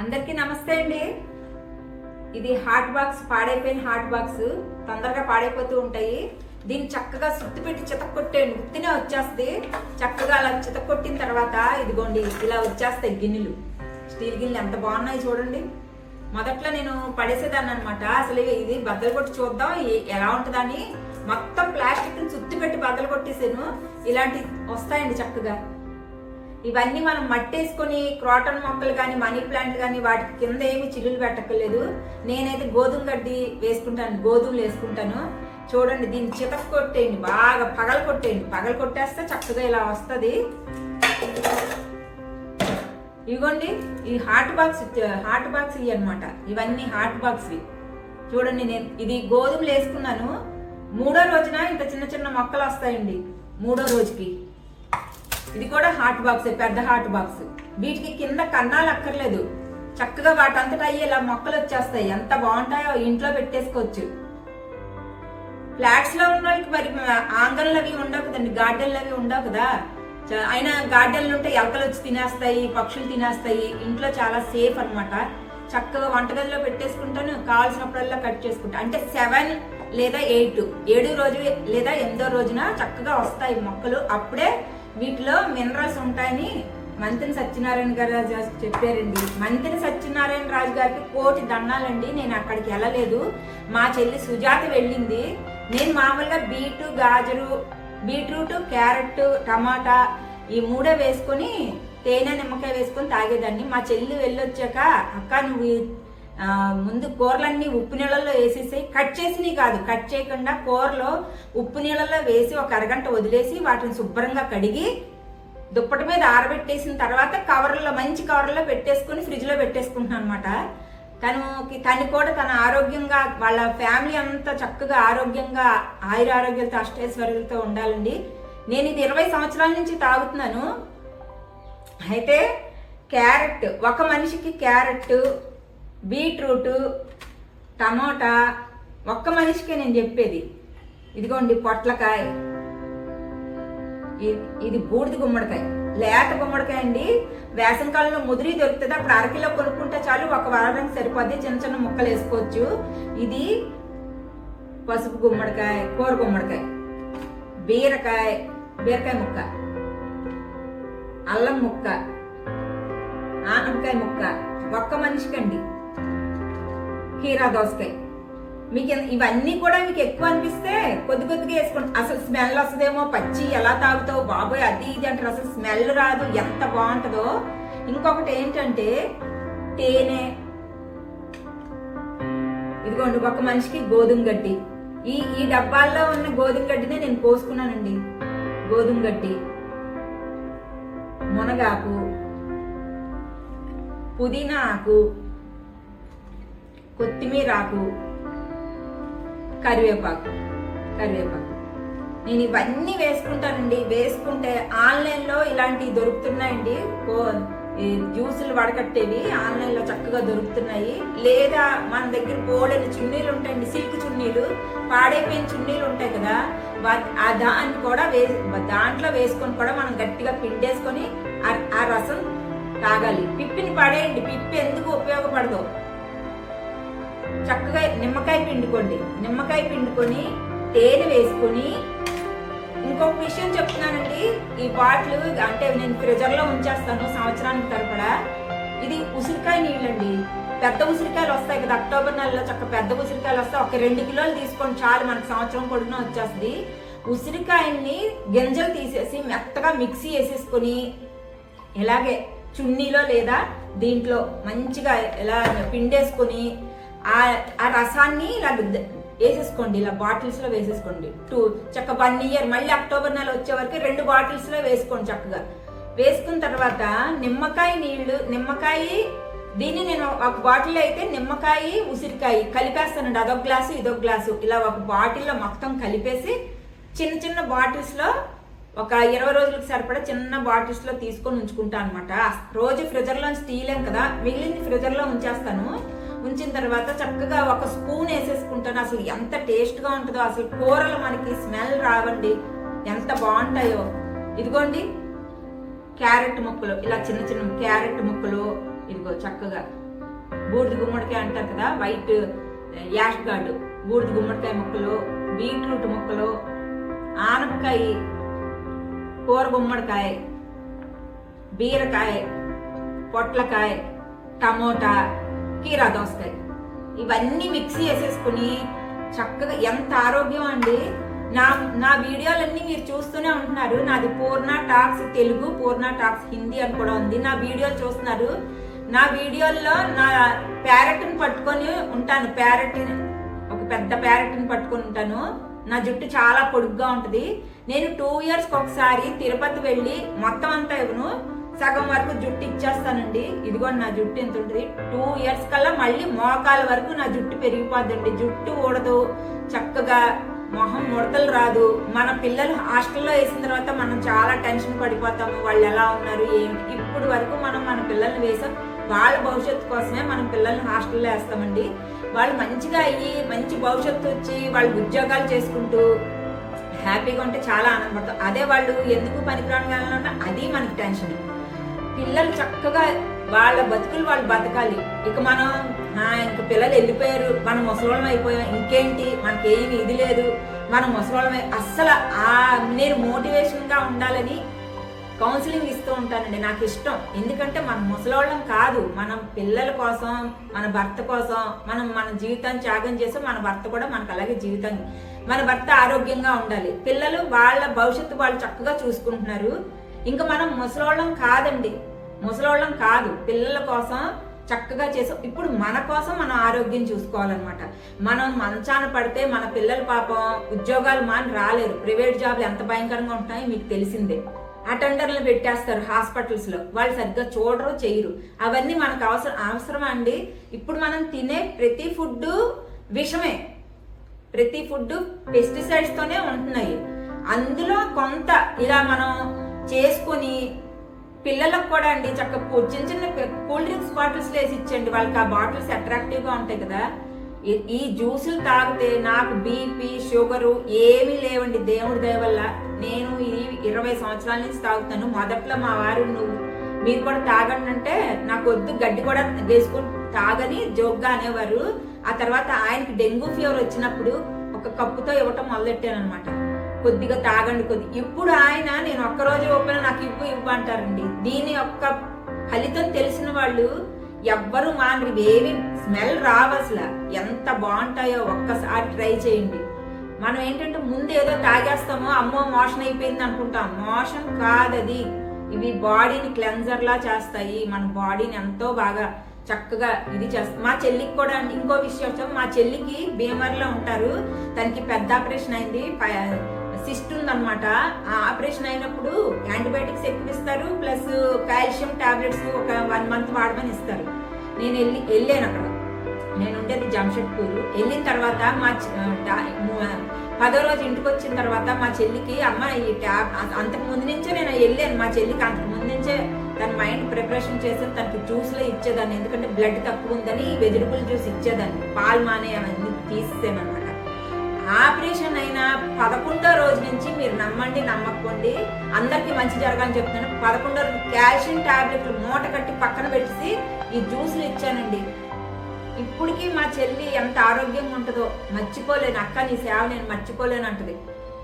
అందరికీ నమస్తే అండి. ఇది హాట్ బాక్స్, పాడైపోయిన హాట్ బాక్స్. తొందరగా పాడైపోతూ ఉంటాయి. దీన్ని చక్కగా సుత్తి పెట్టి చితక్కొట్టేయండి, ఉత్తినే వచ్చేస్తుంది. చక్కగా అలా చితక్కొట్టిన తర్వాత ఇదిగోండి ఇలా వచ్చేస్తాయి గిన్నెలు. స్టీల్ గిన్నెలు ఎంత బాగున్నాయి చూడండి. మొదట్లో నేను పడేసేదాన్ని అనమాట. అసలు ఇది బద్దలు కొట్టి చూద్దాం ఎలా ఉంటుందని మొత్తం ప్లాస్టిక్ సుత్తి పెట్టి బద్దలు కొట్టేసాను. ఇలాంటి వస్తాయండి చక్కగా. ఇవన్నీ మనం మట్టేసుకొని క్రాటన్ మొక్కలు కానీ మనీ ప్లాంట్ కానీ వాటికి కింద ఏమి చిల్లులు పెట్టక్కర్లేదు. నేనైతే గోధుమ గడ్డి వేసుకుంటాను, గోధుమలు వేసుకుంటాను. చూడండి దీన్ని చితక కొట్టేయండి, బాగా పగల కొట్టేయండి. పగల కొట్టేస్తే చక్కగా ఇలా వస్తుంది. ఇదిగోండి ఈ హాట్ బాక్స్ ఇవి అనమాట. ఇవన్నీ హాట్ బాక్స్. చూడండి నేను ఇది గోధుమలు వేసుకున్నాను. 3వ రోజున ఇంత చిన్న చిన్న మొక్కలు వస్తాయండి. 3వ రోజుకి ఇది కూడా హాట్ బాక్స్, పెద్ద హాట్ బాక్స్. వీటికి కింద కన్నాలు అక్కర్లేదు. చక్కగా వాటంతటా అయ్యి ఇలా మొక్కలు వచ్చేస్తాయి. ఎంత బాగుంటాయో, ఇంట్లో పెట్టేసుకోవచ్చు. ఫ్లాట్స్ లో ఉన్న వాళ్ళకి మరి ఆంగన్లు అవి ఉండవు కదండి, గార్డెన్లు అవి ఉండవు కదా. అయినా గార్డెన్లు ఉంటే ఎలకలు వచ్చి తినేస్తాయి, పక్షులు తినేస్తాయి. ఇంట్లో చాలా సేఫ్ అనమాట. చక్కగా వంటగదిలో పెట్టేసుకుంటాను. కావాల్సినప్పుడల్లా కట్ చేసుకుంటా. అంటే 7 లేదా 8 7వ రోజు లేదా 8వ రోజున చక్కగా వస్తాయి మొక్కలు. అప్పుడే వీటిలో మినరల్స్ ఉంటాయని మంతిని సత్యనారాయణ గారు చెప్పారండి. మంతిని సత్యనారాయణ రాజు గారికి కోటి దండాలండి. నేను అక్కడికి వెళ్ళలేదు, మా చెల్లి సుజాత వెళ్ళింది. నేను మామూలుగా గాజరు, బీట్రూట్, క్యారెట్, టమాటా ఈ 3 వేసుకొని తేనె నిమ్మకాయ వేసుకొని తాగేదాన్ని. మా చెల్లి వెళ్ళొచ్చాక అక్క నువ్వు ముందు కూరలన్నీ ఉప్పు నీళ్ళల్లో వేసేసాయి. కట్ చేసినవి కాదు, కట్ చేయకుండా కూరలో ఉప్పు నీళ్ళల్లో వేసి ఒక అరగంట వదిలేసి వాటిని శుభ్రంగా కడిగి దుప్పటి మీద ఆరబెట్టేసిన తర్వాత కవర్లలో, మంచి కవర్లో పెట్టేసుకుని ఫ్రిడ్జ్ లో పెట్టేసుకుంటున్నాను అనమాట. తను కూడా తన ఆరోగ్యంగా, వాళ్ళ ఫ్యామిలీ అంతా చక్కగా ఆరోగ్యంగా ఆయురారోగ్యాలతో అష్టైశ్వర్యాలతో ఉండాలండి. నేను ఇది 20 సంవత్సరాల నుంచి తాగుతున్నాను. అయితే క్యారెట్, ఒక మనిషికి క్యారెట్, బీట్రూట్, టమోటా ఒక్క మనిషికే నేను చెప్పేది. ఇదిగోండి పొట్లకాయ, ఇది బూడిద గుమ్మడికాయ, లేత గుమ్మడికాయ అండి. వేసవికాలంలో ముదిరి దొరుకుతుంది. అప్పుడు అరకిలో కొనుక్కుంటే చాలు, ఒక వారానికి సరిపోద్ది. చిన్న చిన్న ముక్కలు వేసుకోవచ్చు. ఇది పసుపు గుమ్మడికాయ, కూర గుమ్మడికాయ, బీరకాయ ముక్క, అల్లం ముక్క, ఆనపకాయ ముక్క ఒక్క మనిషికండి. కీరా దోసకాయ. మీకు ఇవన్నీ కూడా మీకు ఎక్కువ అనిపిస్తే కొద్ది కొద్దిగా వేసుకోండి. అసలు స్మెల్ వస్తుందేమో, పచ్చి ఎలా తాగుతావు బాబోయ్ అది ఇది అంటారు. అసలు స్మెల్ రాదు, ఎంత బాగుంటుందో. ఇంకొకటి ఏంటంటే తేనె. ఇదిగోండి ఒక మనిషికి గోధుమ గడ్డి. ఈ డబ్బాల్లో ఉన్న గోధుమ గడ్డినే నేను కోసుకున్నానండి. గోధుమ గడ్డి, మునగాకు, పుదీనా ఆకు, కొత్తిమీర ఆకు, కరివేపాకు. నేను ఇవన్నీ వేసుకుంటానండి. వేసుకుంటే ఆన్లైన్లో ఇలాంటివి దొరుకుతున్నాయండి. జ్యూసులు వడకట్టేవి ఆన్లైన్లో చక్కగా దొరుకుతున్నాయి. లేదా మన దగ్గర బోడని చున్నీలు ఉంటాయండి, సిల్క్ చున్నీలు, పాడైపోయిన చున్నీలు ఉంటాయి కదా, దాన్ని కూడా దాంట్లో వేసుకొని కూడా మనం గట్టిగా పిండేసుకొని ఆ రసం తాగాలి. పిప్పిని పడేయండి, పిప్పి ఎందుకు ఉపయోగపడదు. చక్కగా నిమ్మకాయ పిండుకొని తేనె వేసుకొని. ఇంకొక విషయం చెప్తున్నానండి, ఈ బాటిల్ అంటే నేను ఫ్రిజర్ లో ఉంచేస్తాను సంవత్సరానికి తరపడా. ఇది ఉసిరికాయ నీళ్ళండి. పెద్ద ఉసిరికాయలు వస్తాయి కదా అక్టోబర్ నెలలో, చక్క పెద్ద ఉసిరికాయలు వస్తాయి. ఒక 2 కిలోలు తీసుకోండి చాలు, మనకు సంవత్సరం పొడుగునా వచ్చేస్తుంది. ఉసిరికాయల్ని గింజలు తీసేసి మెత్తగా మిక్సీ వేసేసుకొని ఇలాగే చున్నీలో లేదా దీంట్లో మంచిగా ఇలా పిండేసుకొని ఆ రసాన్ని ఇలా వేసేసుకోండి. ఇలా బాటిల్స్ లో వేసేసుకోండి. చక్క 1 ఇయర్, మళ్ళీ అక్టోబర్ నెల వచ్చే వరకు 2 బాటిల్స్ లో వేసుకోండి. చక్కగా వేసుకున్న తర్వాత నిమ్మకాయ దీన్ని నేను ఒక బాటిల్ అయితే నిమ్మకాయ ఉసిరికాయ కలిపేస్తానండి. అదొక గ్లాసు ఇదొక గ్లాసు ఇలా ఒక బాటిల్లో మొత్తం కలిపేసి చిన్న చిన్న బాటిల్స్ లో ఒక 20 రోజులకు సరిపడా చిన్న బాటిల్స్ లో తీసుకొని ఉంచుకుంటాను అనమాట. రోజు ఫ్రిజర్ లోంచి తీయలేం కదా, మిగిలింది ఫ్రిజర్ లో ఉంచేస్తాను. ఉంచిన తర్వాత చక్కగా ఒక స్పూన్ వేసేసుకుంటాను. అసలు ఎంత టేస్ట్ గా ఉంటుందో, అసలు కూరలు మనకి స్మెల్ రావండి, ఎంత బాగుంటాయో. ఇదిగోండి క్యారెట్ ముక్కలు, ఇలా చిన్న చిన్న క్యారెట్ ముక్కలు ఇదిగో చక్కగా బూడిద గుమ్మడికాయ అంటారు కదా, వైట్ యాష్ గార్డ్, బూడిద గుమ్మడికాయ ముక్కలు, బీట్రూట్ ముక్కలు, ఆనపకాయ, కూర గుమ్మడికాయ, బీరకాయ, పొట్లకాయ, టమోటా, కీరా దోసకాయ, ఇవన్నీ మిక్సీ వేసేసుకుని చక్కగా ఎంత ఆరోగ్యం అండి. నా వీడియోలన్నీ మీరు చూస్తూనే ఉంటున్నారు. నాది పూర్ణ టాక్స్ తెలుగు, పూర్ణ టాక్స్ హిందీ అని కూడా ఉంది. నా వీడియోలు చూస్తున్నారు. నా వీడియోల్లో నా ప్యారెట్ని పట్టుకొని ఉంటాను. ఒక పెద్ద ప్యారెట్ని పట్టుకొని ఉంటాను. నా జుట్టు చాలా పొడుగ్గా ఉంటుంది. నేను 2 yearsకి ఒకసారి తిరుపతి వెళ్ళి మొత్తం అంతా ఇవ్వను, సగం వరకు జుట్టు ఇచ్చేస్తానండి. ఇదిగోండి నా జుట్టు ఎంత ఉంటుంది. 2 years కల్లా మళ్ళీ మోకాల వరకు నా జుట్టు పెరిగిపోద్దండి. జుట్టు ఊడదు, చక్కగా మొహం ముడతలు రాదు. మన పిల్లలు హాస్టల్లో వేసిన తర్వాత మనం చాలా టెన్షన్ పడిపోతాము, వాళ్ళు ఎలా ఉన్నారు ఏమిటి. ఇప్పుడు వరకు మనం మన పిల్లల్ని వేసాం, వాళ్ళ భవిష్యత్తు కోసమే మనం పిల్లల్ని హాస్టల్లో వేస్తామండి. వాళ్ళు మంచిగా అయ్యి మంచి భవిష్యత్తు వచ్చి వాళ్ళు ఉద్యోగాలు చేసుకుంటూ హ్యాపీగా ఉంటే చాలా ఆనందపడతాం. అదే వాళ్ళు ఎందుకు పనికిరాని వాళ్ళన్నా అది మనకి టెన్షన్. పిల్లలు చక్కగా వాళ్ళ బతుకులు వాళ్ళు బతకాలి. ఇక మనం ఇంక పిల్లలు వెళ్ళిపోయారు, మనం ముసలోళ్ళం అయిపోయాం, ఇంకేంటి మనకేమి ఇది లేదు, మనం ముసలోళ్ళమే. అస్సలు నేను మోటివేషన్గా ఉండాలని కౌన్సిలింగ్ ఇస్తూ ఉంటానండి. నాకు ఇష్టం. ఎందుకంటే మనం ముసలోళ్ళం కాదు, మనం పిల్లల కోసం, మన భర్త కోసం మన జీవితాన్ని త్యాగం చేసి మన భర్త కూడా మనకు అలాగే జీవితాన్ని, మన భర్త ఆరోగ్యంగా ఉండాలి. పిల్లలు వాళ్ళ భవిష్యత్తు వాళ్ళు చక్కగా చూసుకుంటున్నారు. ఇంకా మనం ముసలోళ్ళం కాదండి, ముసలోళ్ళం కాదు. పిల్లల కోసం చక్కగా చేసాం. ఇప్పుడు మన కోసం మనం ఆరోగ్యం చూసుకోవాలన్నమాట. మనం మంచాన పడితే మన పిల్లల పాపం ఉద్యోగాలు మాని రాలేరు. ప్రైవేట్ జాబ్లు ఎంత భయంకరంగా ఉంటాయో మీకు తెలిసిందే. అటెండర్లు పెట్టేస్తారు హాస్పిటల్స్ లో, వాళ్ళు సరిగ్గా చూడరు, చేయరు. అవన్నీ మనకు అవసరమా అండి? ఇప్పుడు మనం తినే ప్రతి ఫుడ్ విషమే, ప్రతి ఫుడ్ పెస్టిసైడ్స్ తోనే ఉంటున్నాయి. అందులో కొంత ఇలా మనం చేసుకొని పిల్లలకు కూడా అండి చక్కగా చిన్న చిన్న కూల్ డ్రింక్స్ బాటిల్స్ వేసి ఇచ్చండి. వాళ్ళకి ఆ బాటిల్స్ అట్రాక్టివ్ గా ఉంటాయి కదా. ఈ జ్యూసులు తాగితే నాకు బీపీ షుగరు ఏమీ లేవండి, దేవుడి దయ వల్ల. నేను ఈ 20 సంవత్సరాల నుంచి తాగుతాను. మొదట్లో మా వారు మీరు కూడా తాగండి అంటే నాకు వద్దు, గడ్డి కూడా వేసుకొని తాగని జోక్గా అనేవారు. ఆ తర్వాత ఆయనకి డెంగ్యూ ఫీవర్ వచ్చినప్పుడు ఒక కప్పుతో ఇవ్వటం మొదలెట్టాను అనమాట. కొద్దిగా తాగండి ఇప్పుడు ఆయన నేను ఒక్కరోజు ఓపెన్ నాకు ఇవ్వు అంటారండి. దీని యొక్క ఫలితం తెలిసిన వాళ్ళు ఎవ్వరు మానరు. ఏవి స్మెల్ రావు అసలు, ఎంత బాగుంటాయో ఒక్కసారి ట్రై చేయండి. మనం ఏంటంటే ముందు ఏదో తాగేస్తామో, అమ్మో మోషన్ అయిపోయింది అనుకుంటాం. మోషన్ కాదది, ఇవి బాడీని క్లెన్జర్ లా చేస్తాయి. మన బాడీని ఎంతో బాగా చక్కగా ఇది చేస్తాం. మా చెల్లికి కూడా ఇంకో విషయం వచ్చాము. మా చెల్లికి భీమవరంలో ఉంటారు. తనకి పెద్ద ఆపరేషన్ అయింది, సిస్ట్ ఉందన్నమాట. ఆ ఆపరేషన్ అయినప్పుడు యాంటీబయాటిక్స్ ఎక్కువ ఇస్తారు, ప్లస్ కాల్షియం టాబ్లెట్స్ ఒక 1 month వాడమని ఇస్తారు. నేను వెళ్ళాను అక్కడ. నేను ఉండేది జంషెడ్పూర్. వెళ్ళిన తర్వాత మా 10వ రోజు ఇంటికి వచ్చిన తర్వాత మా చెల్లికి అమ్మ ఈ అంతకు ముందు నుంచే నేను వెళ్ళాను. మా చెల్లికి అంతకు ముందు నుంచే తన మైండ్ ప్రిపరేషన్ చేసి తనకి జ్యూస్లో ఇచ్చేదాన్ని. ఎందుకంటే బ్లడ్ తక్కువ ఉందని వెజిటబుల్ జ్యూస్ ఇచ్చేదాన్ని. పాలు మానే అవన్నీ తీసేసాను అనమాట. ఆపరేషన్ అయిన 11వ రోజు నుంచి మీరు నమ్మండి నమ్మకపోండి, అందరికీ మంచి జరగాలని చెప్తున్నాను. 11వ రోజు కాల్షియం టాబ్లెట్లు మూట కట్టి పక్కన పెట్టేసి ఈ జ్యూస్లు ఇచ్చానండి. ఇప్పటికీ మా చెల్లి ఎంత ఆరోగ్యంగా ఉంటుందో మర్చిపోలేను. అక్క నీ సేవ నేను మర్చిపోలేను అంటది.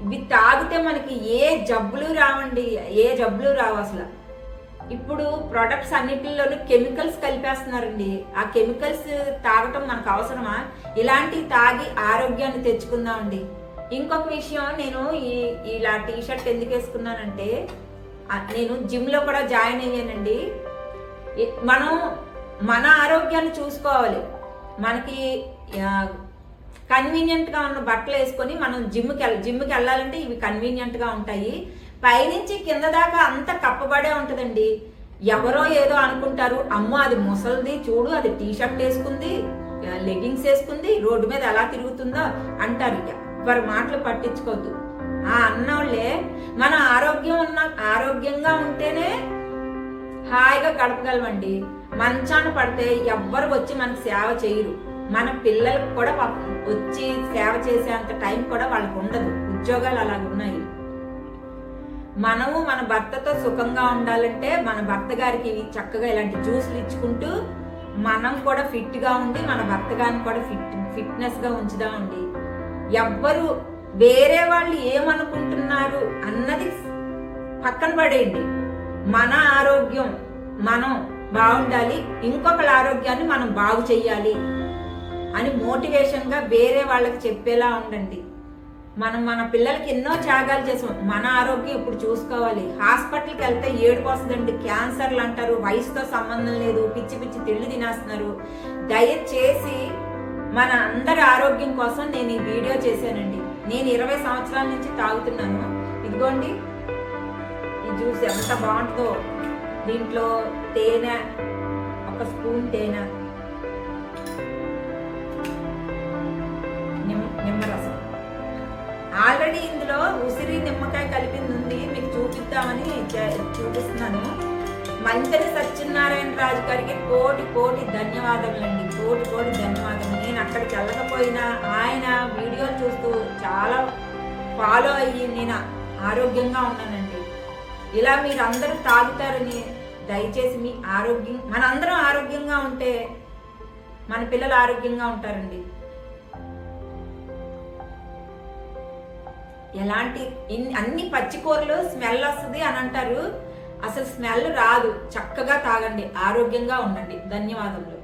ఇవి తాగితే మనకి ఏ జబ్బులు రావండి, ఏ జబ్బులు రావు అసలు. ఇప్పుడు ప్రొడక్ట్స్ అన్నిటిలోనూ కెమికల్స్ కలిపేస్తున్నారండి. ఆ కెమికల్స్ తాగటం మనకు అవసరమా? ఇలాంటివి తాగి ఆరోగ్యాన్ని తెచ్చుకుందామండి. ఇంకొక విషయం, నేను ఇలా టీషర్ట్ ఎందుకు వేసుకున్నానంటే, నేను జిమ్ లో కూడా జాయిన్ అయ్యానండి. మనం మన ఆరోగ్యాన్ని చూసుకోవాలి. మనకి కన్వీనియంట్ గా ఉన్న బట్టలు వేసుకొని మనం జిమ్కి వెళ్ళాలంటే ఇవి కన్వీనియంట్ గా ఉంటాయి. పైనుంచి కింద దాకా అంత కప్పబడే ఉంటదండి. ఎవరో ఏదో అనుకుంటారు, అమ్మో అది ముసలిది చూడు, అది టీషర్ట్ వేసుకుంది, లెగ్గింగ్స్ వేసుకుంది, రోడ్డు మీద ఎలా తిరుగుతుందో అంటారు. ఎవరి మాటలు పట్టించుకోవద్దు. ఆ అన్నోళ్ళే మన ఆరోగ్యంగా ఉంటేనే హాయిగా గడపగలమండి. మంచాన పడితే ఎవ్వరు వచ్చి మనకు సేవ చేయరు. మన పిల్లలకు కూడా వచ్చి సేవ చేసేంత టైం కూడా వాళ్ళకు ఉండదు. ఉద్యోగాలు అలాగున్నాయి. మనము మన భర్తతో సుఖంగా ఉండాలంటే మన భర్త గారికి చక్కగా ఇలాంటి జ్యూస్లు ఇచ్చుకుంటూ మనం కూడా ఫిట్గా ఉండి మన భర్త గారిని కూడా ఫిట్నెస్గా ఉంచుదామండి. ఎవ్వరు వేరే వాళ్ళు ఏమనుకుంటున్నారు అన్నది పక్కన పడేయండి. మన ఆరోగ్యం మనం బాగుండాలి, ఇంకొకళ్ళ ఆరోగ్యాన్ని మనం బాగు చెయ్యాలి అని మోటివేషన్గా వేరే వాళ్ళకి చెప్పేలా ఉండండి. మనం మన పిల్లలకి ఎన్నో త్యాగాలు చేసాం, మన ఆరోగ్యం ఇప్పుడు చూసుకోవాలి. హాస్పిటల్కి వెళ్తే ఏడుపు వస్తుందండి, క్యాన్సర్లు అంటారు, వయసుతో సంబంధం లేదు, పిచ్చి పిచ్చి తిళ్ళు తినేస్తున్నారు. దయచేసి మన అందరి ఆరోగ్యం కోసం నేను ఈ వీడియో చేశానండి. నేను 20 సంవత్సరాల నుంచి తాగుతున్నాను. ఇదిగోండి ఈ జ్యూస్ ఎంత బాగుంటుందో. దీంట్లో తేనె, ఒక స్పూన్ తేనె, నిమ్మరసం, ఆల్రెడీ ఇందులో ఉసిరి నిమ్మకాయ కలిపింది ఉంది, మీకు చూపిద్దామని చూపిస్తున్నాను. మంతెన సత్యనారాయణ రాజు గారికి కోటి కోటి ధన్యవాదములండి, కోటి కోటి ధన్యవాదములు. నేను అక్కడికి వెళ్ళకపోయినా ఆయన వీడియోలు చూస్తూ చాలా ఫాలో అయ్యి నేను ఆరోగ్యంగా ఉన్నానండి. ఇలా మీరు అందరూ తాగుతారని దయచేసి మీ ఆరోగ్యం, మనందరం ఆరోగ్యంగా ఉంటే మన పిల్లలు ఆరోగ్యంగా ఉంటారండి. ఎలాంటి అన్ని పచ్చికూరలు స్మెల్ వస్తుంది అని అంటారు, అసలు స్మెల్ రాదు. చక్కగా తాగండి, ఆరోగ్యంగా ఉండండి. ధన్యవాదములు.